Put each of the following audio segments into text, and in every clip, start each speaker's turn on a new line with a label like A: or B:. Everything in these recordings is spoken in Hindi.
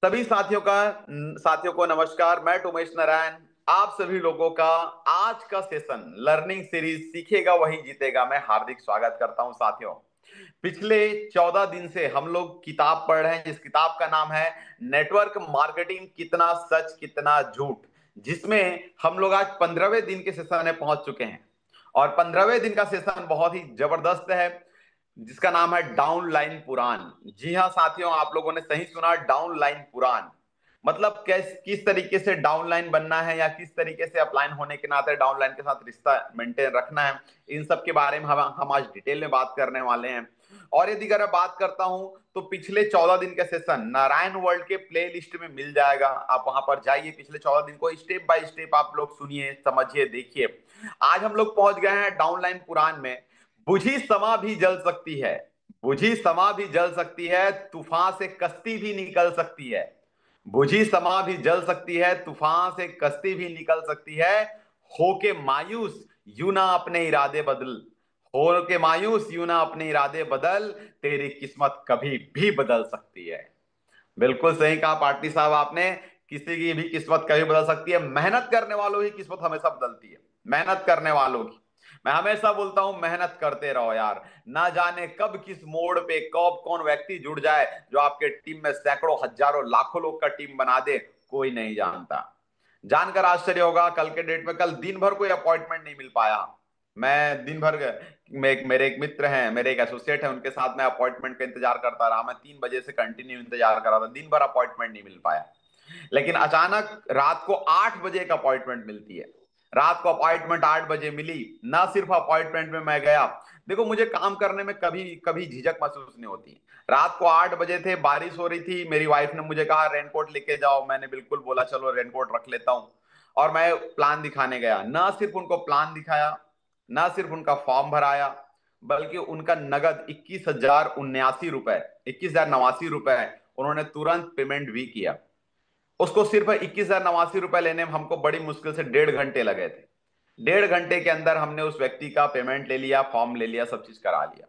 A: सभी साथियों को नमस्कार। मैं उमेश नारायण आप सभी लोगों का आज का सेशन लर्निंग सीरीज सीखेगा वही जीतेगा मैं हार्दिक स्वागत करता हूं साथियों। पिछले 14 दिन से हम लोग किताब पढ़ रहे हैं जिस किताब का नाम है नेटवर्क मार्केटिंग कितना सच कितना झूठ, जिसमें हम लोग आज 15वें दिन के सेशन में पहुंच चुके हैं। और 15वें दिन का सेशन बहुत ही जबरदस्त है जिसका नाम है डाउनलाइन पुराण। जी हाँ साथियों, आप लोगों ने सही सुना, डाउनलाइन पुराण। मतलब किस तरीके से डाउनलाइन बनना है या किस तरीके से अपलाइन होने के नाते डाउनलाइन के साथ रिश्ता मेंटेन रखना है, इन सब के बारे में हम आज डिटेल में बात करने वाले हैं। और यदि अगर मैं बात करता हूं तो पिछले 14 दिन का सेशन नारायण वर्ल्ड के प्ले लिस्ट में मिल जाएगा। आप वहां पर जाइए, पिछले 14 दिन को स्टेप बाय स्टेप आप लोग सुनिए, समझिए, देखिए। आज हम लोग पहुंच गए हैं डाउनलाइन पुराण में। बुझी समा भी जल सकती है, बुझी समा भी जल सकती है, तूफान से कश्ती भी निकल सकती है। बुझी समा भी जल सकती है, तूफान से कश्ती भी निकल सकती है। होके मायूस यूं ना अपने इरादे बदल, हो के मायूस यूं ना अपने इरादे बदल, तेरी किस्मत कभी भी बदल सकती है। बिल्कुल सही कहा पार्टी साहब आपने। किसी की भी किस्मत कभी बदल सकती है, मेहनत करने वालों की किस्मत हमेशा बदलती है। मेहनत करने वालों की, मैं हमेशा बोलता हूं मेहनत करते रहो यार। ना जाने कब किस मोड़ पे कब कौन व्यक्ति जुड़ जाए जो आपके टीम में सैकड़ों हजारों लाखों लोग का टीम बना दे, कोई नहीं जानता। जानकर आश्चर्य होगा, कल के डेट में कल दिन भर कोई अपॉइंटमेंट नहीं मिल पाया। मैं दिन भर मेरे एक मित्र हैं, मेरे एक एसोसिएट है, उनके साथ मैं अपॉइंटमेंट का इंतजार करता रहा। मैं 3 बजे से कंटिन्यू इंतजार कर रहा था, दिन भर अपॉइंटमेंट नहीं मिल पाया। लेकिन अचानक रात को 8 बजे का अपॉइंटमेंट मिलती है। रात को अपॉइंटमेंट 8 बजे मिली। ना सिर्फ अपॉइंटमेंट में मैं गया, देखो मुझे काम करने में कभी कभी झिझक महसूस नहीं होती। रात को 8 बजे थे, बारिश हो रही थी, मेरी वाइफ ने मुझे कहा रेनकोट लेके जाओ। मैंने बिल्कुल बोला चलो रेनकोट रख लेता हूं। और मैं प्लान दिखाने गया, ना सिर्फ उनको प्लान दिखाया, ना सिर्फ उनका फॉर्म भराया, बल्कि उनका नगद 21,079 रुपए, 21,089 रुपए उन्होंने तुरंत पेमेंट भी किया। उसको सिर्फ 21,089 रुपए लेने में हमको बड़ी मुश्किल से 1.5 घंटे लगे थे। 1.5 घंटे के अंदर हमने उस व्यक्ति का पेमेंट ले लिया, फॉर्म ले लिया, सब चीज करा लिया।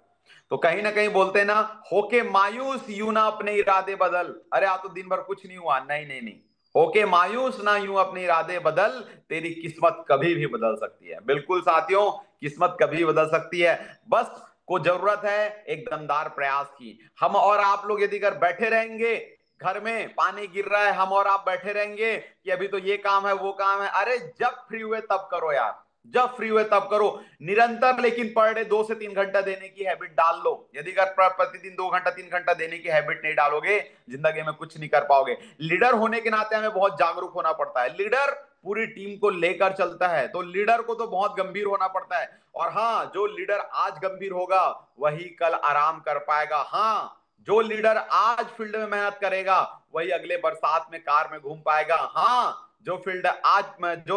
A: तो कहीं ना कहीं बोलते हैं ना, होके मायूस यूं ना अपने इरादे बदल। अरे आप तो दिन भर कुछ नहीं हुआ, नहीं नहीं नहीं, होके मायूस ना यूं अपने इरादे बदल, तेरी किस्मत कभी भी बदल सकती है। बिल्कुल साथियों, किस्मत कभी भी बदल सकती है। बस को जरूरत है एक दमदार प्रयास की। हम और आप लोग यदि अगर बैठे रहेंगे, घर में पानी गिर रहा है, हम और आप बैठे रहेंगे कि अभी तो ये काम है वो काम है, अरे जब फ्री हुए तब करो यार, जब फ्री हुए तब करो। निरंतर लेकिन पर डे 2 से 3 घंटा देने की हैबिट डाल लो। यदि अगर प्रतिदिन 2 घंटा 3 घंटा देने की हैबिट नहीं डालोगे, जिंदगी में कुछ नहीं कर पाओगे। लीडर होने के नाते हमें बहुत जागरूक होना पड़ता है। लीडर पूरी टीम को लेकर चलता है, तो लीडर को तो बहुत गंभीर होना पड़ता है। और हाँ, जो लीडर आज गंभीर होगा वही कल आराम कर पाएगा। हाँ, जो लीडर आज फील्ड में मेहनत करेगा वही अगले बरसात में कार में घूम पाएगा। हाँ, जो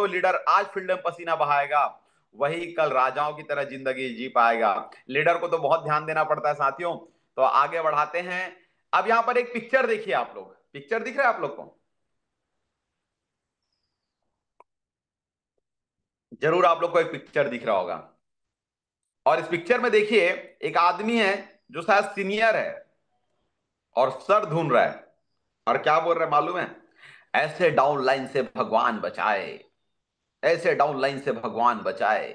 A: लीडर आज फील्ड में पसीना बहाएगा वही कल राजाओं की तरह जिंदगी जी पाएगा। लीडर को तो बहुत ध्यान देना पड़ता है साथियों। तो आगे बढ़ाते हैं। अब यहां पर एक पिक्चर देखिए, आप लोग पिक्चर दिख रहा है आप लोग को? जरूर आप लोग को एक पिक्चर दिख रहा होगा। और इस पिक्चर में देखिए, एक आदमी है जो शायद सीनियर है और सर धुन रहा है। और क्या बोल रहा है मालूम है? ऐसे डाउन लाइन से भगवान बचाए, ऐसे डाउन लाइन से भगवान बचाए।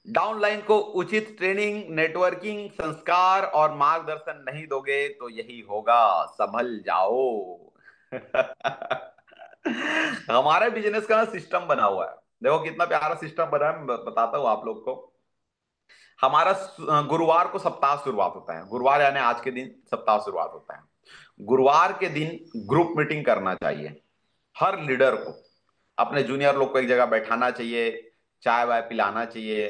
A: डाउन लाइन को उचित ट्रेनिंग, नेटवर्किंग, संस्कार और मार्गदर्शन नहीं दोगे तो यही होगा, संभल जाओ। हमारे बिजनेस का सिस्टम बना हुआ है। देखो कितना प्यारा सिस्टम बना है, मैं बताता हूं आप लोग को। हमारा गुरुवार को सप्ताह शुरुआत होता है। गुरुवार यानी आज के दिन सप्ताह शुरुआत होता है। गुरुवार के दिन ग्रुप मीटिंग करना चाहिए। हर लीडर को अपने जूनियर लोग को एक जगह बैठाना चाहिए, चाय वाय पिलाना चाहिए,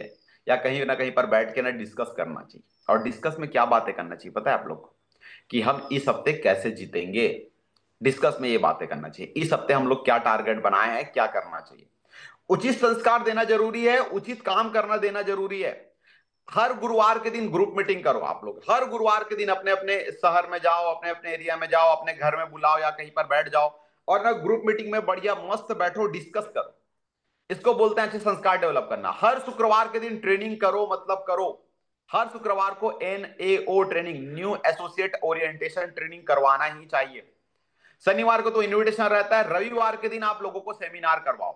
A: या कहीं ना कहीं पर बैठ के ना डिस्कस करना चाहिए। और डिस्कस में क्या बातें करना चाहिए पता है आप लोग को? कि हम इस हफ्ते कैसे जीतेंगे। डिस्कस में ये बातें करना चाहिए, इस हफ्ते हम लोग क्या टारगेट बनाए हैं, क्या करना चाहिए। उचित संस्कार देना जरूरी है, उचित काम करना देना जरूरी है। हर गुरुवार के दिन ग्रुप मीटिंग करो आप लोग। हर गुरुवार के दिन अपने अपने शहर में जाओ, अपने अपने एरिया में जाओ, अपने घर में बुलाओ या कहीं पर बैठ जाओ, और ना ग्रुप मीटिंग में बढ़िया मस्त बैठो, डिस्कस करो। इसको बोलते हैं अच्छे संस्कार डेवलप करना। हर शुक्रवार के दिन ट्रेनिंग करो, मतलब करो। हर शुक्रवार को NAO training, new associate orientation training करवाना ही चाहिए। शनिवार को तो इनविटेशन रहता है, रविवार के दिन आप लोगों को सेमिनार करवाओ।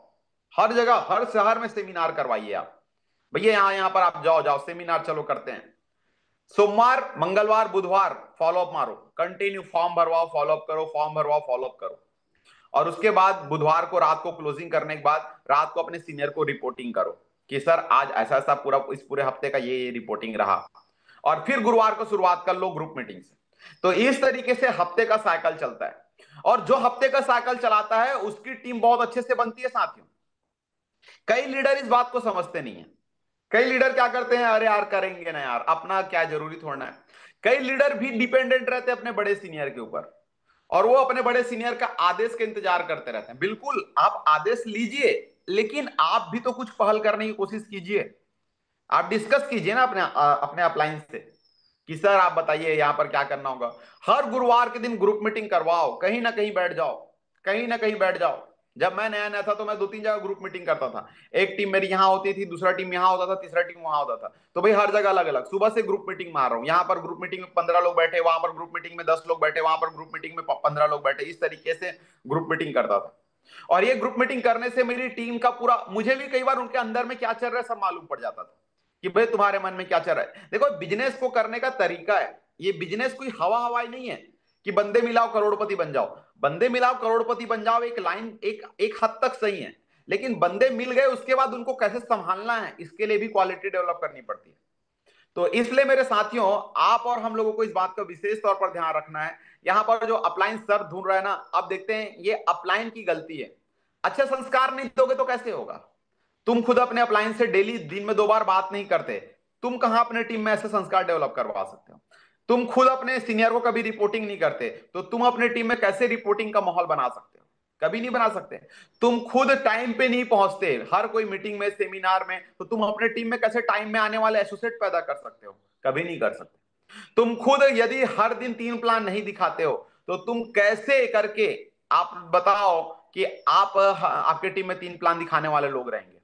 A: हर जगह हर शहर में सेमिनार करवाइए आप, भैया यहाँ यहाँ पर आप जाओ जाओ सेमिनार चलो करते हैं। सोमवार मंगलवार बुधवार फॉलोअप मारो, कंटिन्यू फॉर्म भरवाओ फॉलोअप करो, फॉर्म भरवाओ फॉलोअप करो। और उसके बाद बुधवार को रात को क्लोजिंग करने के बाद रात को अपने सीनियर को रिपोर्टिंग करो कि सर आज ऐसा ऐसा पूरा इस पूरे हफ्ते का ये रिपोर्टिंग रहा। और फिर गुरुवार को शुरुआत कर लो ग्रुप मीटिंग से। तो इस तरीके से हफ्ते का साइकिल चलता है, और जो हफ्ते का साइकिल चलाता है उसकी टीम बहुत अच्छे से बनती है साथियों। कई लीडर इस बात को समझते नहीं है। कई लीडर क्या करते हैं, अरे यार करेंगे ना यार, अपना क्या जरूरी थोड़ा है। कई लीडर भी डिपेंडेंट रहते हैं अपने बड़े सीनियर के ऊपर, और वो अपने बड़े सीनियर का आदेश का इंतजार करते रहते हैं। बिल्कुल आप आदेश लीजिए, लेकिन आप भी तो कुछ पहल करने की कोशिश कीजिए। आप डिस्कस कीजिए ना अपने अपने अपलाइन से कि सर आप बताइए यहां पर क्या करना होगा। हर गुरुवार के दिन ग्रुप मीटिंग करवाओ, कहीं ना कहीं बैठ जाओ, कहीं ना कहीं बैठ जाओ। जब मैं नया नया था तो मैं 2-3 जगह ग्रुप मीटिंग करता था। एक टीम मेरी यहाँ होती थी, दूसरा टीम यहाँ होता था, तीसरा टीम वहां होता था। तो भाई हर जगह अलग अलग सुबह से ग्रुप मीटिंग मार रहा हूँ। यहाँ पर ग्रुप मीटिंग में 15 लोग बैठे, वहां पर ग्रुप मीटिंग में 10 लोग बैठे, वहां पर ग्रुप मीटिंग में 15 लोग बैठे, इस तरीके से ग्रुप मीटिंग करता था। और ये ग्रुप मीटिंग करने से मेरी टीम का पूरा, मुझे भी कई बार उनके अंदर में क्या चल रहा है सब मालूम पड़ जाता था कि भाई तुम्हारे मन में क्या चल रहा है। देखो बिजनेस को करने का तरीका है, ये बिजनेस कोई हवा हवाई नहीं है कि बंदे मिलाओ करोड़पति बन जाओ। बंदे मिलाओ करोड़पति बन जाओ एक लाइन एक हद तक सही है, लेकिन बंदे मिल गए उसके बाद उनको कैसे संभालना है इसके लिए भी क्वालिटी डेवलप करनी पड़ती है। तो इसलिए मेरे साथियों, आप और हम लोगों को इस बात का विशेष तौर पर ध्यान रखना है। यहां पर जो अपलाइन सर ढूंढ रहा है ना, अब देखते हैं ये अपलाइन की गलती है। अच्छे संस्कार नहीं दोगे तो कैसे होगा। तुम खुद अपने अपलाइन से डेली दिन में 2 बार बात नहीं करते, तुम कहां अपने टीम में ऐसे संस्कार डेवलप करवा सकते हो। तुम खुद अपने सीनियर को कभी रिपोर्टिंग नहीं करते, तो तुम अपने टीम में कैसे रिपोर्टिंग का माहौल बना सकते हो। कभी नहीं बना सकते। तुम खुद टाइम पे नहीं पहुंचते हर कोई मीटिंग में सेमिनार में, तो तुम अपने टीम में कैसे टाइम में आने वाले एसोसिएट पैदा कर सकते हो। कभी नहीं कर सकते। तुम खुद यदि हर दिन 3 प्लान नहीं दिखाते हो, तो तुम कैसे करके आप बताओ कि आप आपके टीम में 3 प्लान दिखाने वाले लोग रहेंगे।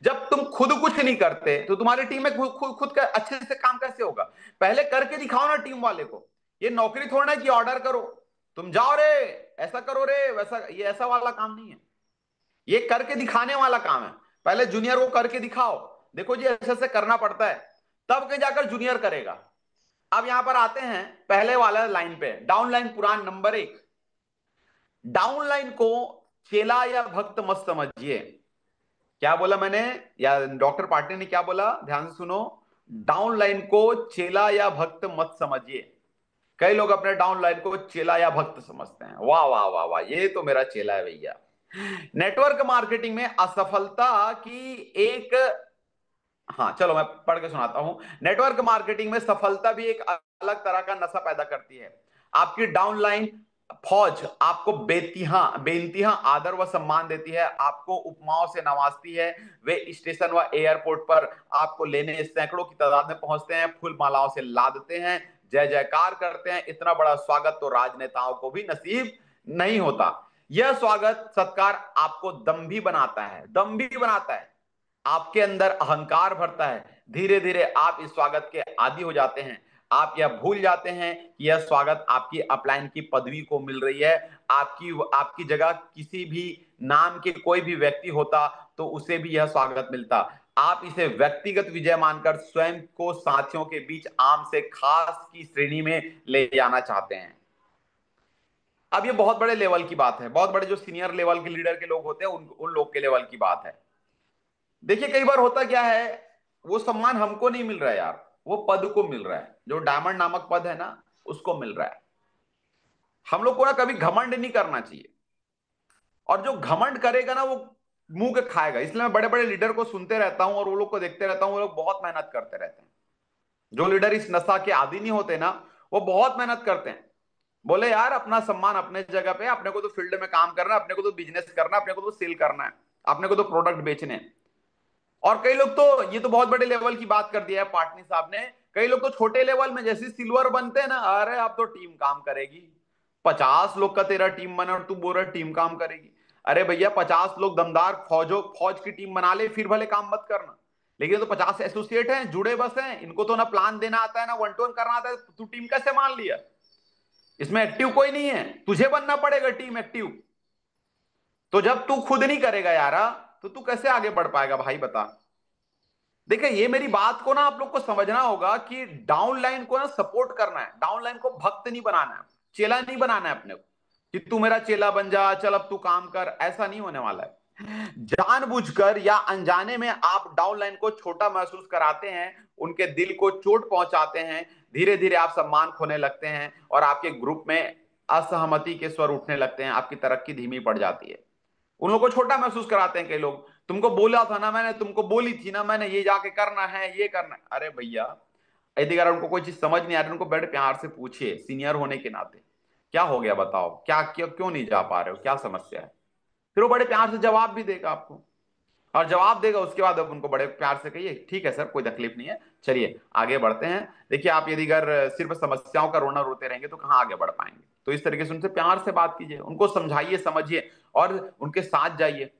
A: जब तुम खुद कुछ नहीं करते तो तुम्हारी टीम में खुद का अच्छे से काम कैसे होगा। पहले करके दिखाओ ना टीम वाले को। ये नौकरी थोड़ा है कि ऑर्डर करो, तुम जाओ रे ऐसा करो रे वैसा, ये ऐसा वाला काम नहीं है। ये करके दिखाने वाला काम है। पहले जूनियर को करके दिखाओ, देखो जी ऐसे ऐसे करना पड़ता है, तब कहीं जाकर जूनियर करेगा। अब यहां पर आते हैं पहले वाला लाइन पे, डाउन लाइन पुराण नंबर 1। डाउन लाइन को चेला या भक्त मत समझिए। क्या बोला मैंने, या डॉक्टर पाटिल ने क्या बोला, ध्यान से सुनो। डाउन लाइन को चेला या भक्त मत समझिए। कई लोग अपने डाउन लाइन को चेला या भक्त समझते हैं। वाह वाह वाह वाह, ये तो मेरा चेला है भैया। नेटवर्क मार्केटिंग में असफलता की एक, हाँ चलो मैं पढ़ के सुनाता हूं। नेटवर्क मार्केटिंग में सफलता भी एक अलग तरह का नशा पैदा करती है। आपकी डाउनलाइन फौज आपको बेइंतहा आदर व सम्मान देती है, आपको उपमाओं से नवाजती है। वे स्टेशन व एयरपोर्ट पर आपको लेने सैकड़ों की तादाद में पहुंचते हैं, फूल मालाओं से लादते हैं, जय जयकार करते हैं। इतना बड़ा स्वागत तो राजनेताओं को भी नसीब नहीं होता। यह स्वागत सत्कार आपको दम्भी बनाता है, दम्भी बनाता है, आपके अंदर अहंकार भरता है। धीरे धीरे आप इस स्वागत के आदी हो जाते हैं। आप यह भूल जाते हैं कि यह स्वागत आपकी अपलाइन की पदवी को मिल रही है। आपकी जगह किसी भी नाम के कोई भी व्यक्ति होता तो उसे भी यह स्वागत मिलता। आप इसे व्यक्तिगत विजय मानकर स्वयं को साथियों के बीच आम से खास की श्रेणी में ले जाना चाहते हैं। अब ये बहुत बड़े लेवल की बात है, बहुत बड़े जो सीनियर लेवल के लीडर के लोग होते हैं उन लोग के लेवल की बात है। देखिए कई बार होता क्या है, वो सम्मान हमको नहीं मिल रहा है यार, वो पद को मिल रहा है, जो डायमंड नामक पद है ना उसको मिल रहा है। हम लोग को ना कभी घमंड नहीं करना चाहिए, और जो घमंड करेगा ना वो मुंह के खाएगा। इसलिए मैं बड़े बड़े लीडर को सुनते रहता हूं और वो लोग को देखते रहता हूं, वो लोग बहुत मेहनत करते रहते हैं। जो लीडर इस नशा के आदी नहीं होते ना, वो बहुत मेहनत करते हैं। बोले यार अपना सम्मान अपने जगह पे, अपने को तो फील्ड में काम करना है, अपने को तो बिजनेस करना है, अपने को तो सेल करना है, अपने को तो प्रोडक्ट बेचने हैं। और कई लोग तो, ये तो बहुत बड़े लेवल की बात कर दिया है पाटनी साहब ने, कई लोग तो छोटे लेवल में जैसे सिल्वर बनते हैं ना, अरे अब तो टीम काम करेगी। 50 लोग का तेरा टीम बना और तू बोल रहा टीम काम करेगी। अरे भैया 50 लोग दमदार फौज की टीम बना ले, फिर भले काम मत करना। लेकिन तो 50 एसोसिएट हैं जुड़े बस हैं, इनको तो ना प्लान देना आता है ना वन टू वन करना आता है, तू टीम कैसे मान लिया। इसमें एक्टिव कोई नहीं है, तुझे बनना पड़ेगा टीम एक्टिव। तो जब तू खुद नहीं करेगा यारा, तो तू कैसे आगे बढ़ पाएगा भाई बता। देखिए ये मेरी बात को ना आप लोग को समझना होगा कि डाउनलाइन को ना सपोर्ट करना है, डाउनलाइन को भक्त नहीं बनाना है, चेला नहीं बनाना है अपने को कि तू मेरा चेला बन जा, चल अब तू काम कर, ऐसा नहीं होने वाला है। जानबूझकर या अनजाने में आप डाउनलाइन को छोटा महसूस कराते हैं, उनके दिल को चोट पहुंचाते हैं। धीरे धीरे आप सम्मान खोने लगते हैं और आपके ग्रुप में असहमति के स्वर उठने लगते हैं, आपकी तरक्की धीमी पड़ जाती है। उन लोगों को छोटा महसूस कराते हैं कई लोग। तुमको बोला था ना मैंने, तुमको बोली थी ना मैंने, ये जाके करना है, ये करना है। अरे भैया, यदि अगर उनको कोई चीज समझ नहीं आ रही, उनको बड़े प्यार से पूछिए, सीनियर होने के नाते क्या हो गया बताओ, क्या क्यों क्यों नहीं जा पा रहे हो, क्या समस्या है। फिर वो बड़े प्यार से जवाब भी देगा आपको, और जवाब देगा उसके बाद अब उनको बड़े प्यार से कहिए ठीक है सर, कोई तकलीफ नहीं है, चलिए आगे बढ़ते हैं। देखिए आप यदि अगर सिर्फ समस्याओं का रोना रोते रहेंगे तो कहाँ आगे बढ़ पाएंगे। तो इस तरीके से उनसे प्यार से बात कीजिए, उनको समझाइए, समझिए और उनके साथ जाइए।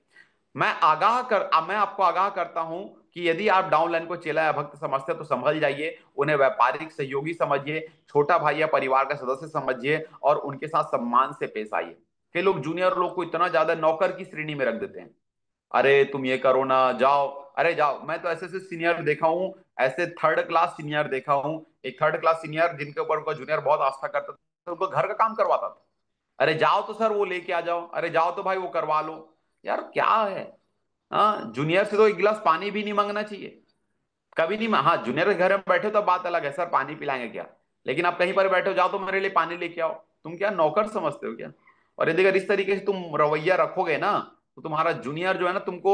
A: मैं आपको आगाह करता हूं कि यदि आप डाउनलाइन को चेला या भक्त समझते हैं तो संभल जाइए, उन्हें व्यापारिक सहयोगी समझिए, छोटा भाई या परिवार का सदस्य समझिए और उनके साथ सम्मान से पेश आइए। कई लोग जूनियर लोग को इतना ज्यादा नौकर की श्रेणी में रख देते हैं, अरे तुम ये करो ना, जाओ, अरे जाओ। मैं तो ऐसे ऐसे सीनियर देखा हूँ, ऐसे थर्ड क्लास सीनियर देखा हूँ। एक थर्ड क्लास सीनियर जिनके ऊपर उनका जूनियर बहुत आस्था करता था, उनको घर का काम करवाता था। अरे जाओ तो सर वो लेके आ जाओ, अरे जाओ तो भाई वो करवा लो। यार क्या है, हाँ जूनियर से तो एक गिलास पानी भी नहीं मांगना चाहिए, कभी नहीं। हाँ जूनियर के घर में बैठे हो तो बात अलग है, सर पानी पिलाएंगे क्या। लेकिन आप कहीं पर बैठे हो, जाओ तो मेरे लिए पानी लेके आओ, तुम क्या नौकर समझते हो क्या। और यदि अगर इस तरीके से तुम रवैया रखोगे ना, तो तुम्हारा जूनियर जो है ना तुमको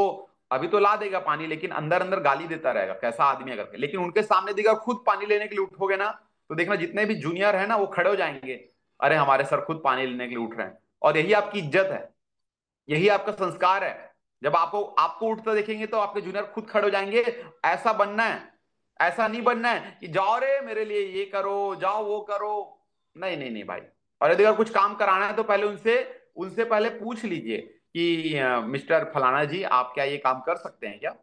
A: अभी तो ला देगा पानी, लेकिन अंदर अंदर गाली देता रहेगा कैसा आदमी है करके। लेकिन उनके सामने देगा खुद पानी लेने के लिए उठोगे ना, तो देखना जितने भी जूनियर है ना वो खड़े हो जाएंगे, अरे हमारे सर खुद पानी लेने के लिए उठ रहे हैं। और यही आपकी इज्जत है, यही आपका संस्कार है। जब आपको आपको उठता देखेंगे तो आपके जूनियर खुद खड़े हो जाएंगे। ऐसा बनना है, ऐसा नहीं बनना है कि जाओ रे मेरे लिए ये करो, जाओ वो करो। नहीं नहीं नहीं भाई। और यदि अगर कुछ काम कराना है तो पहले उनसे उनसे पहले पूछ लीजिए कि मिस्टर फलाना जी आप क्या ये काम कर सकते हैं क्या।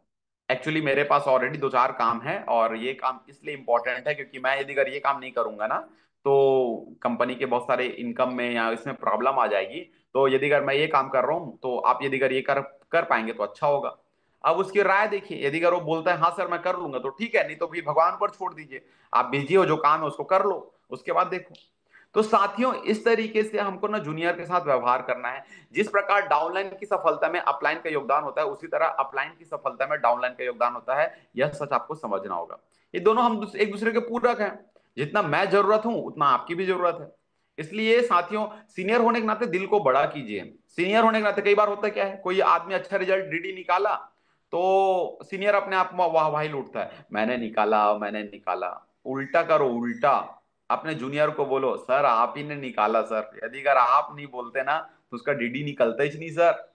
A: एक्चुअली मेरे पास ऑलरेडी दो चार काम है और ये काम इसलिए इंपॉर्टेंट है क्योंकि मैं यदि अगर ये काम नहीं करूंगा ना तो कंपनी के बहुत सारे इनकम में या इसमें प्रॉब्लम आ जाएगी। तो यदि अगर मैं ये काम कर रहा हूँ तो आप यदि अगर ये कर कर पाएंगे तो अच्छा होगा। अब उसकी राय देखिए, यदि अगर वो बोलता है हाँ सर मैं कर लूंगा तो ठीक है, नहीं तो फिर भगवान पर छोड़ दीजिए। आप बिजी हो, जो काम है उसको कर लो, उसके बाद देखो। तो साथियों इस तरीके से हमको ना जूनियर के साथ व्यवहार करना है। जिस प्रकार डाउनलाइन की सफलता में अपलाइन का योगदान होता है, उसी तरह अपलाइन की सफलता में डाउनलाइन का योगदान होता है। यह सच आपको समझना होगा। ये दोनों हम एक दूसरे के पूरक हैं। जितना मैं जरूरत हूं उतना आपकी भी जरूरत है। इसलिए साथियों सीनियर होने के नाते दिल को बड़ा कीजिए। सीनियर होने के नाते कई बार होता क्या है, कोई आदमी अच्छा रिजल्ट डीडी निकाला तो सीनियर अपने आप में वाह वाही लूटता है, मैंने निकाला मैंने निकाला। उल्टा करो, उल्टा अपने जूनियर को बोलो सर आप ही ने निकाला सर, यदि अगर आप नहीं बोलते ना तो उसका डीडी निकलता ही नहीं सर।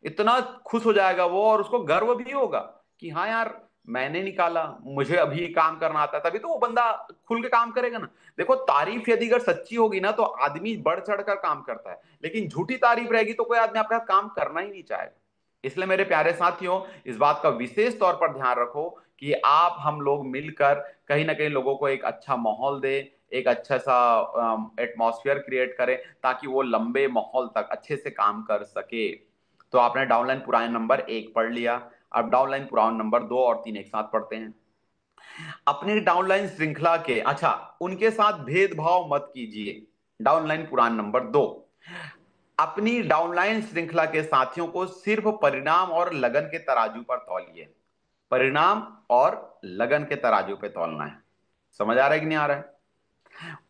A: इतना खुश हो जाएगा वो और उसको गर्व भी होगा कि हाँ यार मैंने निकाला, मुझे अभी काम करना आता है, तभी तो वो बंदा खुल के काम करेगा ना। देखो तारीफ यदि अगर सच्ची होगी ना तो आदमी बढ़ चढ़ कर काम करता है, लेकिन झूठी तारीफ रहेगी तो कोई आदमी आपके साथ काम करना ही नहीं चाहेगा। इसलिए मेरे प्यारे साथियों इस बात का विशेष तौर पर ध्यान रखो कि आप हम लोग मिलकर कहीं ना कहीं लोगों को एक अच्छा माहौल दे, एक अच्छा सा एटमॉस्फेयर क्रिएट करें ताकि वो लंबे माहौल तक अच्छे से काम कर सके। तो आपने डाउनलाइन पुराने नंबर एक पढ़ लिया, अब डाउनलाइन पुराने नंबर दो और तीन एक साथ पढ़ते हैं। अपनी डाउनलाइन श्रृंखला के, अच्छा उनके साथ भेदभाव मत कीजिए। डाउनलाइन पुरान नंबर दो, अपनी डाउनलाइन श्रृंखला के साथियों को सिर्फ परिणाम और लगन के तराजू पर तौलिए। परिणाम और लगन के तराजू पे तौलना है। समझ आ रहा है कि नहीं आ रहा है।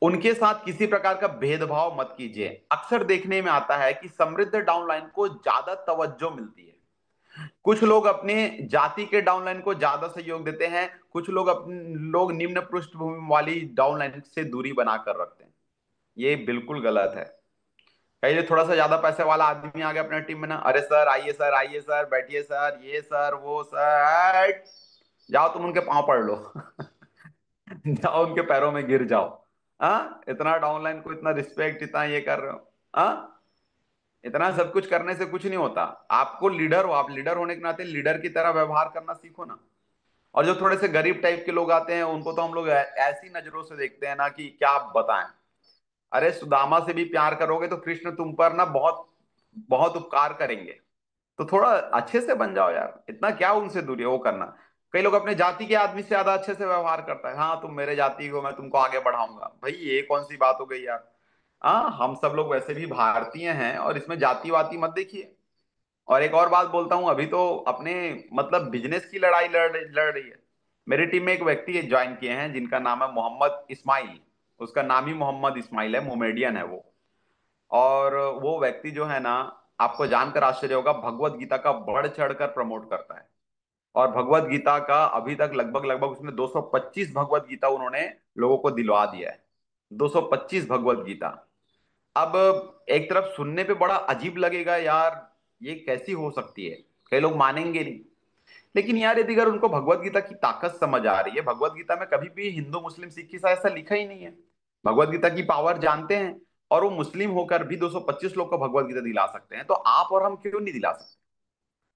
A: उनके साथ किसी प्रकार का भेदभाव मत कीजिए। अक्सर देखने में आता है कि समृद्ध डाउनलाइन को ज्यादा तवज्जो मिलती है, कुछ लोग अपने जाति के डाउनलाइन को ज्यादा सहयोग देते हैं, कुछ लोग निम्न पृष्ठभूमि वाली डाउनलाइन से दूरी बनाकर रखते हैं। ये बिल्कुल गलत है। कहीं थोड़ा सा ज्यादा पैसे वाला आदमी आ गया अपने टीम में ना, अरे सर आइए सर बैठिए सर, ये सर वो सर, जाओ तुम उनके पांव पड़ लो जाओ उनके पैरों में गिर जाओ। हाँ इतना डाउनलाइन को इतना रिस्पेक्ट इतना ये कर रहे हो। हाँ इतना सब कुछ करने से कुछ नहीं होता। आपको लीडर हो, आप लीडर होने के नाते लीडर की तरह व्यवहार करना सीखो ना। और जो थोड़े से गरीब टाइप के लोग आते हैं उनको तो हम लोग ऐसी नजरों से देखते हैं ना कि क्या आप बताएं। अरे सुदामा से भी प्यार करोगे तो कृष्ण तुम पर ना बहुत बहुत उपकार करेंगे। तो थोड़ा अच्छे से बन जाओ यार, इतना क्या उनसे दूरी वो करना। कई लोग अपने जाति के आदमी से ज्यादा अच्छे से व्यवहार करता है, हाँ तुम मेरे जाति को, मैं तुमको आगे बढ़ाऊंगा। भाई ये कौन सी बात हो गई यार। हाँ हम सब लोग वैसे भी भारतीय हैं और इसमें जाति वाती मत देखिए। और एक और बात बोलता हूँ, अभी तो अपने मतलब बिजनेस की लड़ाई लड़ रही है। मेरी टीम में एक व्यक्ति ज्वाइन किए हैं जिनका नाम है मोहम्मद इस्माइल। उसका नाम ही मोहम्मद इस्माइल है, मोमेडियन है वो। और वो व्यक्ति जो है ना, आपको जानकर आश्चर्य होगा, भगवत गीता का बढ़ चढ़कर प्रमोट करता है। और भगवत गीता का अभी तक लगभग लगभग उसने 225 भगवत गीता उन्होंने लोगों को दिलवा दिया है। 225 भगवत गीता। अब एक तरफ सुनने पे बड़ा अजीब लगेगा यार, ये कैसी हो सकती है, कई लोग मानेंगे नहीं। लेकिन यार यदि अगर उनको भगवत गीता की ताकत समझ आ रही है, भगवत गीता में कभी भी हिंदू मुस्लिम सिख ईसाई ऐसा लिखा ही नहीं है। भगवत गीता की पावर जानते हैं, और वो मुस्लिम होकर भी 225 लोग को भगवत गीता दिला सकते हैं, तो आप और हम क्यों नहीं दिला सकते?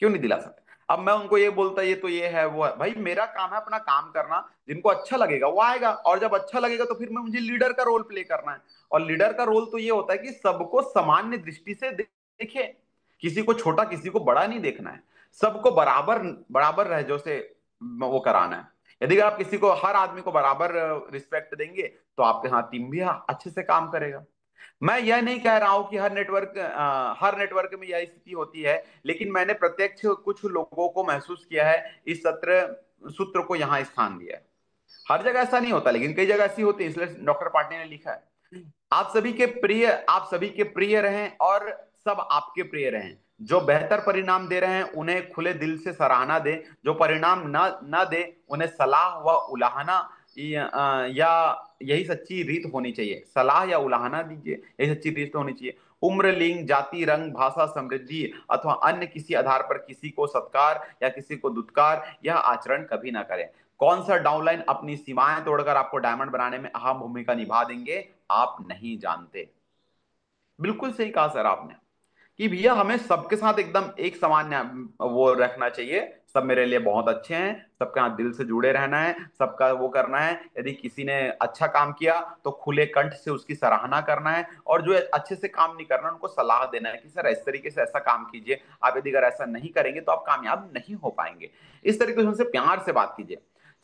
A: क्यों नहीं दिला सकते? अब मैं उनको ये बोलता ये तो ये है वो है, भाई मेरा काम है अपना काम करना। जिनको अच्छा लगेगा वो आएगा, और जब अच्छा लगेगा तो फिर मैं मुझे लीडर का रोल प्ले करना है। और लीडर का रोल तो ये होता है कि सबको सामान्य दृष्टि से देखे, किसी को छोटा किसी को बड़ा नहीं देखना है। सबको बराबर बराबर रह से वो कराना है। यदि आप किसी को, हर आदमी को बराबर रिस्पेक्ट देंगे, तो आपके यहाँ टीम भी अच्छे से काम करेगा। मैं यह नहीं कह रहा हूं कि हर नेटवर्क में यह स्थिति होती है, लेकिन मैंने प्रत्यक्ष कुछ लोगों को महसूस किया है इस सत्र सूत्र को यहाँ स्थान दिया है। हर जगह ऐसा नहीं होता, लेकिन कई जगह ऐसी होती है, इसलिए डॉक्टर पाटिल ने लिखा है, आप सभी के प्रिय रहें और सब आपके प्रिय रहें। जो बेहतर परिणाम दे रहे हैं उन्हें खुले दिल से सराहना दें, जो परिणाम न न दे उन्हें सलाह व उलाहना या यही सच्ची रीत होनी चाहिए। सलाह या उलाहना दीजिए, यही सच्ची रीत होनी चाहिए। उम्र, लिंग, जाति, रंग, भाषा, समृद्धि अथवा अन्य किसी आधार पर किसी को सत्कार या किसी को दुत्कार यह आचरण कभी ना करें। कौन सा डाउनलाइन अपनी सीमाएं तोड़कर आपको डायमंड बनाने में अहम भूमिका निभा देंगे, आप नहीं जानते। बिल्कुल सही कहा सर आपने, कि भैया हमें सबके साथ एकदम एक समान वो रखना चाहिए। सब मेरे लिए बहुत अच्छे हैं, सबके साथ दिल से जुड़े रहना है, सबका वो करना है। यदि किसी ने अच्छा काम किया तो खुले कंठ से उसकी सराहना करना है, और जो अच्छे से काम नहीं करना उनको सलाह देना है कि सर इस तरीके से ऐसा काम कीजिए, आप यदि अगर ऐसा नहीं करेंगे तो आप कामयाब नहीं हो पाएंगे। इस तरीके से उनसे प्यार से बात कीजिए।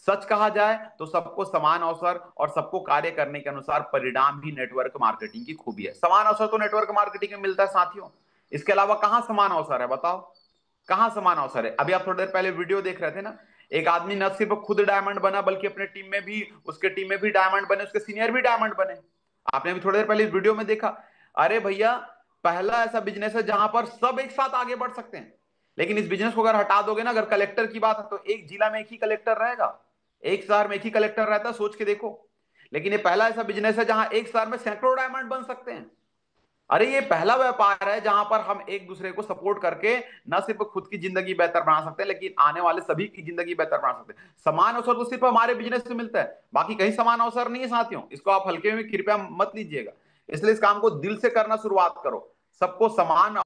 A: सच कहा जाए तो सबको समान अवसर और सबको कार्य करने के अनुसार परिणाम ही नेटवर्क मार्केटिंग की खूबी है। समान अवसर तो नेटवर्क मार्केटिंग में मिलता है साथियों, इसके अलावा कहां समान अवसर है बताओ? कहां समान अवसर है? अभी आप थोड़ी देर पहले वीडियो देख रहे थे ना, एक आदमी न सिर्फ खुद डायमंड बना बल्कि अपने टीम में भी, उसके टीम में भी डायमंड बने, उसके सीनियर भी डायमंड बने। आपने भी थोड़ी देर पहले वीडियो में देखा। अरे भैया, पहला ऐसा बिजनेस है जहां पर सब एक साथ आगे बढ़ सकते हैं। लेकिन इस बिजनेस को अगर हटा दोगे ना, अगर कलेक्टर की बात है तो एक जिला में एक ही कलेक्टर रहेगा, एक शहर में एक ही कलेक्टर रहता है, सोच के देखो। लेकिन ये पहला ऐसा बिजनेस है जहां एक शहर में सैकड़ों डायमंड बन सकते हैं। अरे ये पहला व्यापार है जहां पर हम एक दूसरे को सपोर्ट करके न सिर्फ खुद की जिंदगी बेहतर बना सकते हैं, लेकिन आने वाले सभी की जिंदगी बेहतर बना सकते हैं। समान अवसर तो सिर्फ हमारे बिजनेस से मिलता है, बाकी कहीं समान अवसर नहीं है साथियों, इसको आप हल्के में कृपया मत लीजिएगा। इसलिए इस काम को दिल से करना शुरुआत करो। सबको समान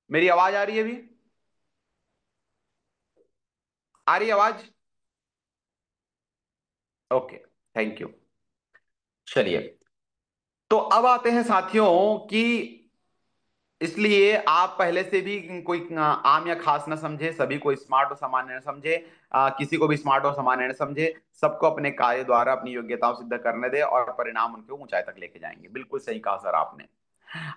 A: मेरी आवाज आ रही है अभी? आ रही है आवाज? Okay, thank you. चलिए, तो अब आते हैं साथियों कि इसलिए आप पहले से भी कोई आम या खास ना समझे, सभी को स्मार्ट और सामान्य न समझे, किसी को भी स्मार्ट और सामान्य न समझे। सबको अपने कार्य द्वारा अपनी योग्यताओं सिद्ध करने दे और परिणाम उनके ऊंचाई तक लेके जाएंगे। बिल्कुल सही कहा सर आपने।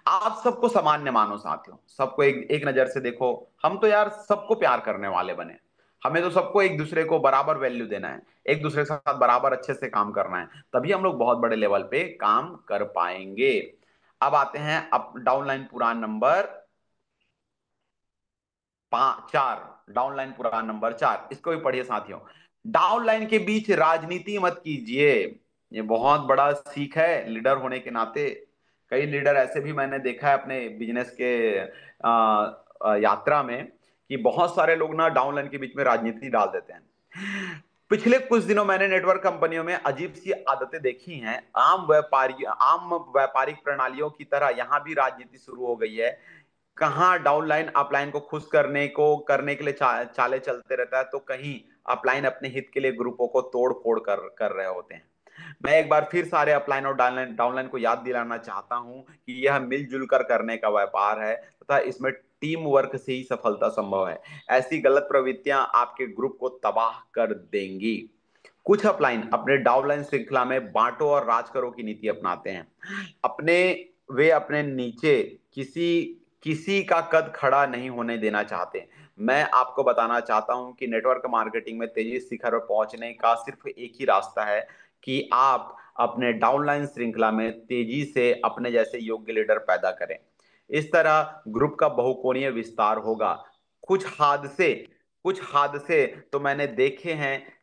A: आप सबको सामान्य मानो साथियों, सबको एक नजर से देखो। हम तो यार सबको प्यार करने वाले बने। हमें तो सबको एक दूसरे को बराबर वैल्यू देना है, एक दूसरे के साथ बराबर अच्छे से काम करना है, तभी हम लोग बहुत बड़े लेवल पे काम कर पाएंगे। अब आते हैं अप डाउनलाइन पुरान नंबर 4। डाउनलाइन पुरान नंबर 4, इसको भी पढ़िए साथियों। डाउनलाइन के बीच राजनीति मत कीजिए। ये बहुत बड़ा सीख है लीडर होने के नाते। कई लीडर ऐसे भी मैंने देखा है अपने बिजनेस के यात्रा में, कि बहुत सारे लोग ना डाउनलाइन के बीच में राजनीति डाल देते हैं। पिछले कुछ दिनों मैंने नेटवर्क कंपनियों में अजीब सी आदतें देखी हैं। आम व्यापारिक प्रणालियों की तरह यहां भी राजनीति शुरू हो गई है। कहाँ डाउनलाइन अपलाइन को खुश करने के लिए चाले चलते रहता है, तो कहीं अपलाइन अपने हित के लिए ग्रुपों को तोड़ फोड़ कर रहे होते हैं। मैं एक बार फिर सारे अपलाइन और डाउनलाइन डाउनलाइन को याद दिलाना चाहता हूं कि यह मिलजुल कर करने का व्यापार है तथा इसमें टीम वर्क से ही सफलता संभव है। ऐसी गलत प्रवृत्तियां आपके ग्रुप को तबाह कर देंगी। कुछ अपलाइन अपने डाउनलाइन श्रृंखला में बांटो और राज करो की नीति अपनाते हैं। अपने वे अपने नीचे किसी किसी का कद खड़ा नहीं होने देना चाहते। मैं आपको बताना चाहता हूं कि नेटवर्क मार्केटिंग में तेजी शिखर पर पहुंचने का सिर्फ एक ही रास्ता है कि आप अपने डाउनलाइन श्रृंखला में तेजी से अपने जैसे योग्य लीडर पैदा करें। इस तरह ग्रुप का बहुकोणीय विस्तार होगा। कुछ हादसे कुछ हादसे तो मैंने देखे हैं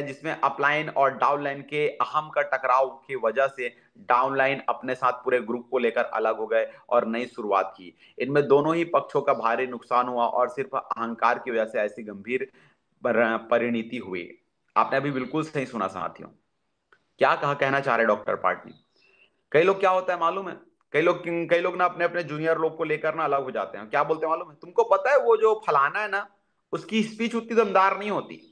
A: जिसमें अपलाइन और डाउनलाइन के अहम का टकराव की वजह से डाउनलाइन अपने साथ पूरे ग्रुप को लेकर अलग हो गए और नई शुरुआत की। इनमें दोनों ही पक्षों का भारी नुकसान हुआ और सिर्फ अहंकार की वजह से ऐसी गंभीर परिणति हुई। आपने अभी बिल्कुल सही सुना साथियों। क्या कहा कहना चाह रहे डॉक्टर पार्टनी? कई लोग क्या होता है मालूम है, कई लोग ना अपने अपने जूनियर लोग को लेकर ना अलग हो जाते हैं। क्या बोलते हैं मालूम है तुमको? पता है वो जो फलाना है ना, उसकी स्पीच उतनी दमदार नहीं होती।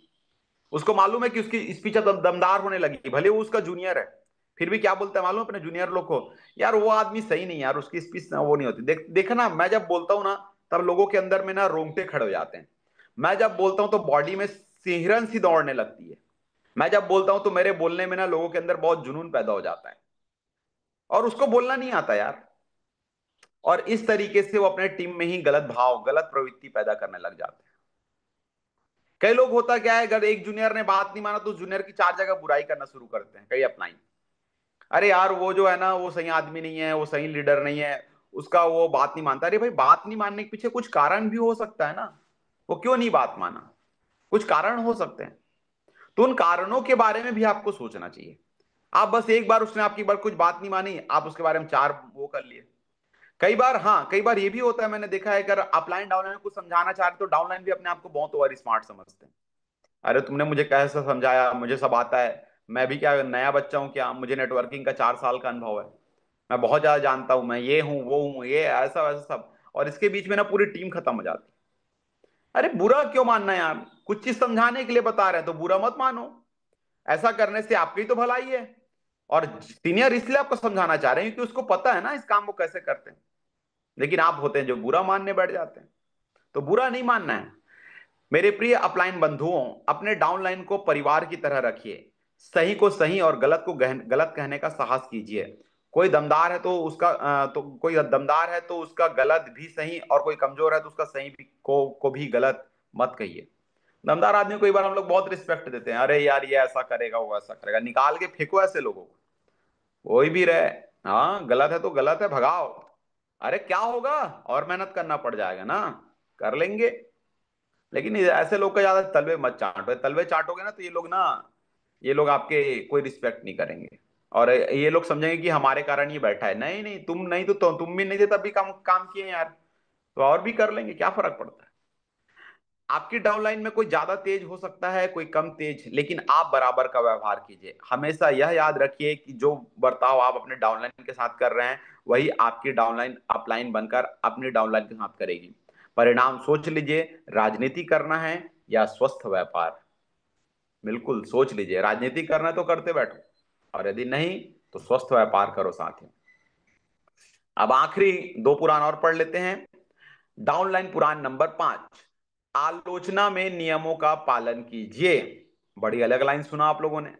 A: उसको मालूम है कि उसकी स्पीच अब दमदार होने लगी, भले वो उसका जूनियर है, फिर भी क्या बोलता है मालूम है अपने जूनियर लोग को? यार वो आदमी सही नहीं यार, उसकी स्पीच ना वो नहीं होती। देखना, मैं जब बोलता हूं ना, तब लोगों के अंदर में ना रोंगटे खड़े हो जाते हैं। मैं जब बोलता हूं तो बॉडी में सिहरन सी दौड़ने लगती है। मैं जब बोलता हूं तो मेरे बोलने में ना लोगों के अंदर बहुत जुनून पैदा हो जाता है, और उसको बोलना नहीं आता यार। और इस तरीके से वो अपने टीम में ही गलत भाव, गलत प्रवृत्ति पैदा करने लग जाते हैं। कई लोग, होता क्या है, अगर एक जूनियर ने बात नहीं माना तो जूनियर की 4 जगह बुराई करना शुरू करते हैं कई अपनाई। अरे यार वो जो है ना, वो सही आदमी नहीं है, वो सही लीडर नहीं है, उसका वो बात नहीं मानता। अरे भाई, बात नहीं मानने के पीछे कुछ कारण भी हो सकता है ना। वो क्यों नहीं बात माना? कुछ कारण हो सकते हैं। तो उन कारणों के बारे में भी आपको सोचना चाहिए। आप बस एक बार, उसने आपकी बार कुछ बात नहीं मानी, आप उसके बारे में 4 वो कर लिए। कई बार, हाँ, कई बार ये भी होता है, मैंने देखा है, अगर अपलाइन डाउनलाइन कुछ समझाना चाह रहे तो डाउनलाइन भी अपने आप को बहुत ओवर स्मार्ट समझते हैं। अरे तुमने मुझे कैसे समझाया, मुझे सब आता है। मैं भी क्या नया बच्चा हूँ क्या? मुझे नेटवर्किंग का 4 साल का अनुभव है। मैं बहुत ज्यादा जानता हूँ, मैं ये हूँ वो हूँ, ये ऐसा वैसा सब। और इसके बीच में ना पूरी टीम खत्म हो जाती है। अरे बुरा क्यों मानना यार? कुछ चीज समझाने के लिए बता रहे हैं तो बुरा मत मानो। ऐसा करने से आपकी तो भलाई है। और सीनियर इसलिए आपको समझाना चाह रहे हैं क्योंकि उसको पता है ना इस काम को कैसे करते हैं। लेकिन आप होते हैं जो बुरा मानने बैठ जाते हैं। तो बुरा नहीं मानना है। मेरे प्रिय अपलाइन बंधुओं, अपने डाउनलाइन को परिवार की तरह रखिए। सही को सही और गलत कहने का साहस कीजिए। कोई दमदार है तो उसका गलत भी सही, और कोई कमजोर है तो उसका सही भी को भी गलत मत कहिए। दमदार आदमी को कई बार हम लोग बहुत रिस्पेक्ट देते हैं, अरे यार ये ऐसा करेगा, वो ऐसा करेगा, निकाल के फेंको ऐसे लोगों को। कोई भी रहे, हाँ गलत है तो गलत है, भगाओ। अरे क्या होगा, और मेहनत करना पड़ जाएगा ना, कर लेंगे। लेकिन ऐसे लोग का ज्यादा तलवे मत चाटो। तलवे चाटोगे ना तो ये लोग आपके कोई रिस्पेक्ट नहीं करेंगे। और ये लोग समझेंगे कि हमारे कारण ये बैठा है। नहीं नहीं, तुम नहीं तो तुम भी नहीं थे तब भी काम काम किए यार, तो और भी कर लेंगे, क्या फर्क पड़ता है। आपकी डाउनलाइन में कोई ज्यादा तेज हो सकता है, कोई कम तेज, लेकिन आप बराबर का व्यवहार कीजिए। हमेशा यह याद रखिए कि जो बर्ताव आप अपने डाउनलाइन के साथ कर रहे हैं, वही आपकी डाउनलाइन अपलाइन बनकर अपनी डाउनलाइन के साथ करेगी। परिणाम सोच लीजिए, राजनीति करना है या स्वस्थ व्यापार। बिल्कुल सोच लीजिए, राजनीति करना है तो करते बैठो, और यदि नहीं तो स्वस्थ व्यापार करो साथियों। अब आखिरी दो पुराण और पढ़ लेते हैं। डाउनलाइन पुराण नंबर 5, आलोचना में नियमों का पालन कीजिए। बड़ी अलग लाइन सुना आप लोगों ने।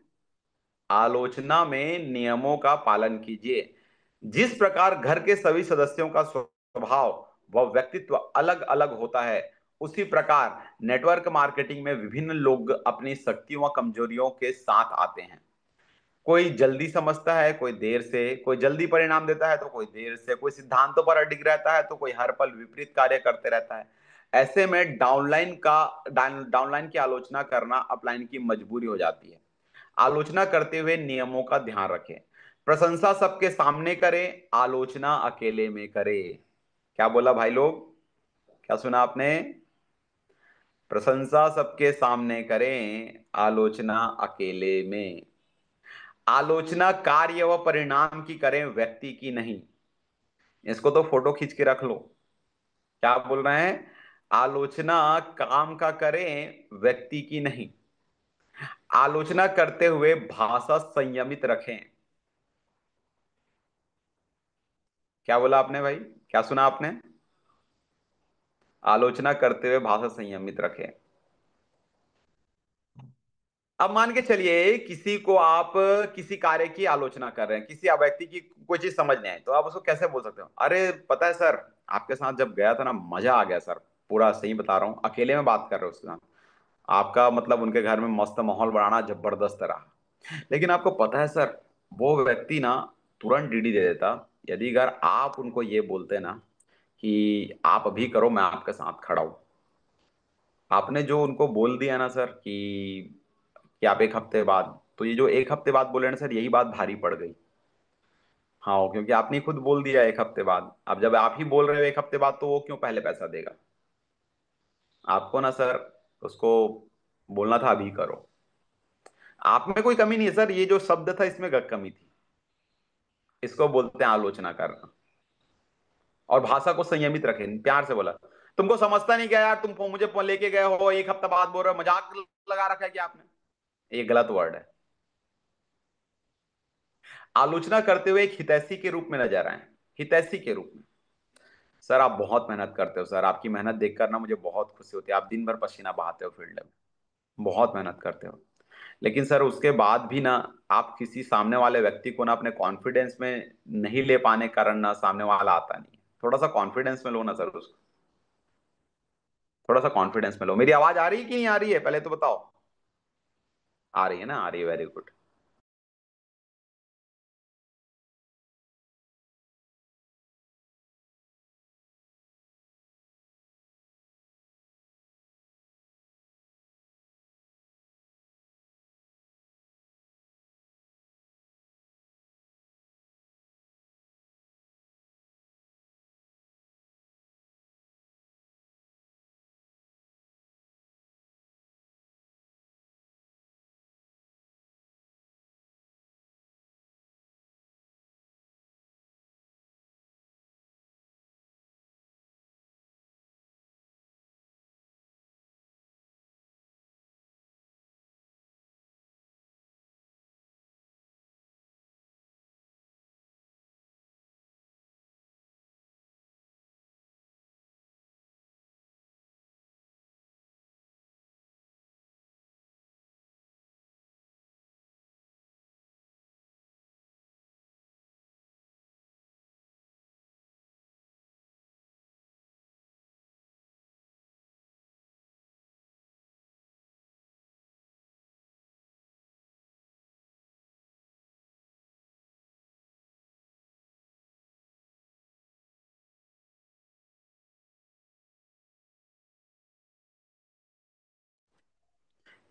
A: आलोचना में नियमों का पालन कीजिए। जिस प्रकार घर के सभी सदस्यों का स्वभाव व व्यक्तित्व अलग अलग होता है, उसी प्रकार नेटवर्क मार्केटिंग में विभिन्न लोग अपनी शक्तियों व कमजोरियों के साथ आते हैं। कोई जल्दी समझता है, कोई देर से, कोई जल्दी परिणाम देता है तो कोई देर से, कोई सिद्धांतों पर अडिग रहता है तो कोई हर पल विपरीत कार्य करते रहता है। ऐसे में डाउनलाइन की आलोचना करना अपलाइन की मजबूरी हो जाती है। आलोचना करते हुए नियमों का ध्यान रखें। प्रशंसा सबके सामने करें, आलोचना अकेले में करें। क्या बोला भाई लोग? क्या सुना आपने? प्रशंसा सबके सामने करें, आलोचना अकेले में। आलोचना कार्य व परिणाम की करें, व्यक्ति की नहीं। इसको तो फोटो खींच के रख लो। क्या बोल रहे हैं? आलोचना काम का करें, व्यक्ति की नहीं। आलोचना करते हुए भाषा संयमित रखें। क्या बोला आपने भाई? क्या सुना आपने? आलोचना करते हुए भाषा संयमित रखें। अब मान के चलिए किसी को आप किसी कार्य की आलोचना कर रहे हैं, किसी व्यक्ति की कोई चीज समझ नहीं आई, तो आप उसको कैसे बोल सकते हो? अरे पता है सर, आपके साथ जब गया था ना, मजा आ गया सर। पूरा सही बता रहा हूँ, अकेले में बात कर रहे हो उसके साथ। आपका मतलब उनके घर में मस्त माहौल बनाना जबरदस्त रहा। लेकिन आपको पता है सर, वो व्यक्ति ना तुरंत डीडी दे देता, यदि अगर आप उनको ये बोलते ना कि आप अभी करो, मैं आपके साथ खड़ा हूं। आपने जो उनको बोल दिया ना सर कि आप एक हफ्ते बाद, तो ये जो एक हफ्ते बाद बोले ना सर, यही बात भारी पड़ गई। हाँ, क्योंकि आपने खुद बोल दिया एक हफ्ते बाद। अब जब आप ही बोल रहे हो एक हफ्ते बाद, तो वो क्यों पहले पैसा देगा? आपको ना सर उसको बोलना था अभी करो। आप में कोई कमी नहीं है सर, ये जो शब्द था इसमें कमी थी। इसको बोलते हैं आलोचना करना। और भाषा को संयमित रखें, प्यार से बोला। तुमको समझता नहीं क्या यार, तुम मुझे लेके गए हो, एक हफ्ता बाद बोल रहे हो, मजाक लगा रखा है क्या आपने? ये गलत वर्ड है। आलोचना करते हुए एक हितैषी के रूप में नजर आए। हितैषी के रूप में। सर आप बहुत मेहनत करते हो सर, आपकी मेहनत देखकर ना मुझे बहुत खुशी होती है। आप दिन भर पसीना बहाते हो फील्ड में, बहुत मेहनत करते हो। लेकिन सर उसके बाद भी ना, आप किसी सामने वाले व्यक्ति को ना अपने कॉन्फिडेंस में नहीं ले पाने के कारण ना सामने वाला आता नहीं। थोड़ा सा कॉन्फिडेंस में लो ना सर उसको। थोड़ा सा कॉन्फिडेंस में लो। मेरी आवाज आ रही है कि नहीं आ रही है, पहले तो बताओ। आ रही है ना? आ रही है, वेरी गुड।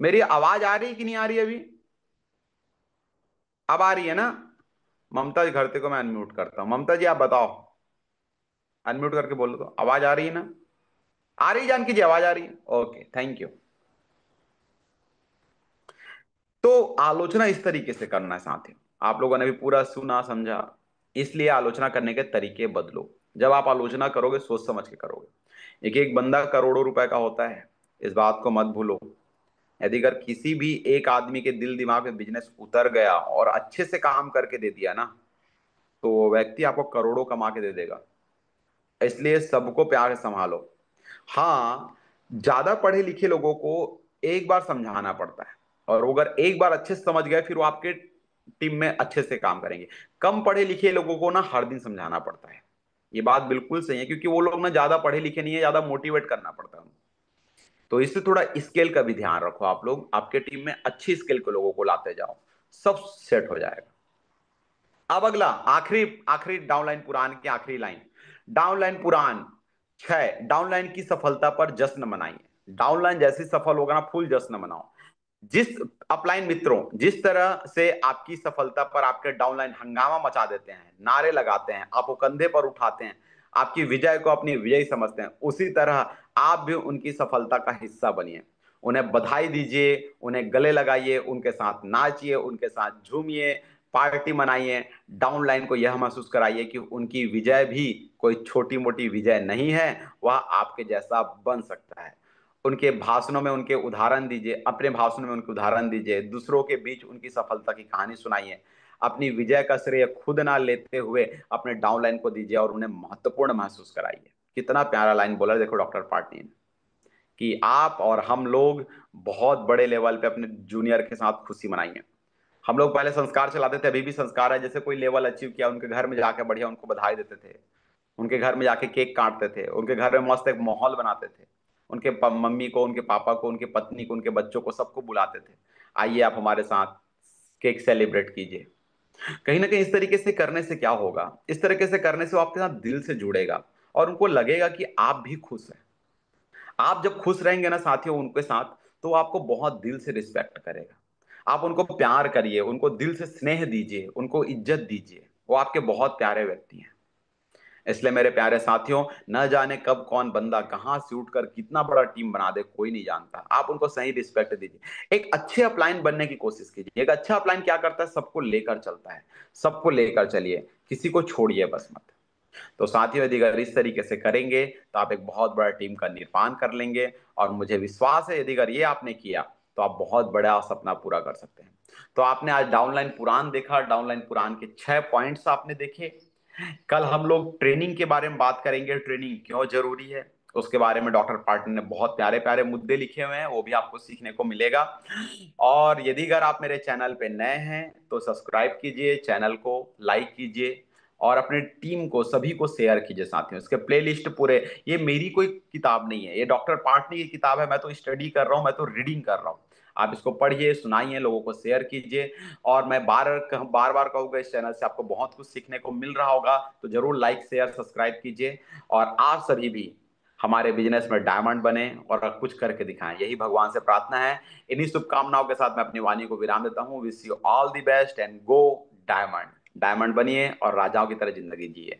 A: मेरी आवाज आ रही है कि नहीं आ रही है अभी? अब आ रही है ना? ममता जी, घरते को मैं अनम्यूट करता हूँ। ममता जी आप बताओ, अनम्यूट करके बोलो तो, आवाज आ रही है ना? आ रही जानकी जी, आवाज आ रही है? Okay, thank you. तो आलोचना इस तरीके से करना है साथियों। आप लोगों ने भी पूरा सुना समझा, इसलिए आलोचना करने के तरीके बदलो। जब आप आलोचना करोगे सोच समझ के करोगे। एक एक बंदा करोड़ों रुपए का होता है, इस बात को मत भूलो। यदि अगर किसी भी एक आदमी के दिल दिमाग में बिजनेस उतर गया और अच्छे से काम करके दे दिया ना, तो वो व्यक्ति आपको करोड़ों कमा के दे देगा। इसलिए सबको प्यार से संभालो। हाँ, ज्यादा पढ़े लिखे लोगों को एक बार समझाना पड़ता है, और वो अगर एक बार अच्छे से समझ गए फिर वो आपके टीम में अच्छे से काम करेंगे। कम पढ़े लिखे लोगों को ना हर दिन समझाना पड़ता है। ये बात बिल्कुल सही है, क्योंकि वो लोग ना ज्यादा पढ़े लिखे नहीं है, ज्यादा मोटिवेट करना पड़ता है उनको। तो इससे थोड़ा स्केल का भी ध्यान रखो। आप लोग आपके टीम में अच्छी स्केल के लोगों को लाते जाओ, सब सेट हो जाएगा। अब अगला आखिरी आखिरी डाउनलाइन पुराण की आखिरी लाइन। डाउनलाइन पुराण 6, डाउनलाइन की सफलता पर जश्न मनाइए। डाउनलाइन जैसी सफल होगा ना, फुल जश्न मनाओ। जिस अपलाइन मित्रों, जिस तरह से आपकी सफलता पर आपके डाउनलाइन हंगामा मचा देते हैं, नारे लगाते हैं, आपको कंधे पर उठाते हैं, आपकी विजय को अपनी विजय समझते हैं, उसी तरह आप भी उनकी सफलता का हिस्सा बनिए। उन्हें बधाई दीजिए, उन्हें गले लगाइए, उनके साथ नाचिए, उनके साथ झूमिए, पार्टी मनाइए। डाउनलाइन को यह महसूस कराइए कि उनकी विजय भी कोई छोटी मोटी विजय नहीं है, वह आपके जैसा बन सकता है। उनके भाषणों में उनके उदाहरण दीजिए, अपने भाषणों में उनके उदाहरण दीजिए, दूसरों के बीच उनकी सफलता की कहानी सुनाइए। अपनी विजय का श्रेय खुद ना लेते हुए अपने डाउनलाइन को दीजिए और उन्हें महत्वपूर्ण महसूस कराइए। कितना प्यारा लाइन बोला देखो डॉक्टर पाटनी ने, कि आप और हम लोग बहुत बड़े लेवल पे अपने जूनियर के साथ खुशी मनाएंगे। हम लोग पहले संस्कार चलाते थे, अभी भी संस्कार है। जैसे कोई लेवल अचीव किया, उनके घर में जाके बढ़िया उनको बधाई देते थे, उनके घर में जाके केक काटते थे, उनके घर में मस्त एक माहौल बनाते थे, उनके मम्मी को, उनके पापा को, उनके पत्नी को, उनके बच्चों को, सबको बुलाते थे, आइए आप हमारे साथ केक सेलिब्रेट कीजिए। कहीं ना कहीं इस तरीके से करने से क्या होगा, इस तरीके से करने से वो आपके साथ दिल से जुड़ेगा और उनको लगेगा कि आप भी खुश हैं। आप जब खुश रहेंगे ना साथियों उनके साथ, तो वो आपको बहुत दिल से रिस्पेक्ट करेगा। आप उनको प्यार करिए, उनको दिल से स्नेह दीजिए, उनको इज्जत दीजिए, वो आपके बहुत प्यारे व्यक्ति हैं। इसलिए मेरे प्यारे साथियों, न जाने कब कौन बंदा कहां से उठकर कितना बड़ा टीम बना दे, कोई नहीं जानता। आप उनको सही रिस्पेक्ट दीजिए। एक अच्छे अपलाइन बनने की कोशिश कीजिए। एक अच्छा अपलाइन क्या करता है, सबको लेकर चलता है। सबको लेकर चलिए, किसी को छोड़िए बस मत। तो साथियों, यदि अगर इस तरीके से करेंगे तो आप एक बहुत बड़ा टीम का निर्माण कर लेंगे, और मुझे विश्वास है यदि अगर ये आपने किया तो आप बहुत बड़ा सपना पूरा कर सकते हैं। तो आपने आज डाउनलाइन पुराण देखा, डाउनलाइन पुराण के 6 पॉइंट्स आपने देखे। कल हम लोग ट्रेनिंग के बारे में बात करेंगे, ट्रेनिंग क्यों जरूरी है, उसके बारे में डॉक्टर पाटिल ने बहुत प्यारे प्यारे मुद्दे लिखे हुए हैं, वो भी आपको सीखने को मिलेगा। और यदि अगर आप मेरे चैनल पे नए हैं तो सब्सक्राइब कीजिए, चैनल को लाइक कीजिए, और अपने टीम को, सभी को शेयर कीजिए साथियों। इसके प्लेलिस्ट पूरे, ये मेरी कोई किताब नहीं है, ये डॉक्टर पाटनी की किताब है। मैं तो स्टडी कर रहा हूँ, मैं तो रीडिंग कर रहा हूँ। आप इसको पढ़िए, सुनाइए, लोगों को शेयर कीजिए। और मैं बार बार बार कहूंगा, इस चैनल से आपको बहुत कुछ सीखने को मिल रहा होगा, तो जरूर लाइक शेयर सब्सक्राइब कीजिए। और आप सभी भी हमारे बिजनेस में डायमंड बने और कुछ करके दिखाएं, यही भगवान से प्रार्थना है। इन्हीं शुभकामनाओं के साथ मैं अपनी वाणी को विराम देता हूँ। Wish you all the best and go diamond. Diamond बनिए और राजाओं की तरह जिंदगी जिए।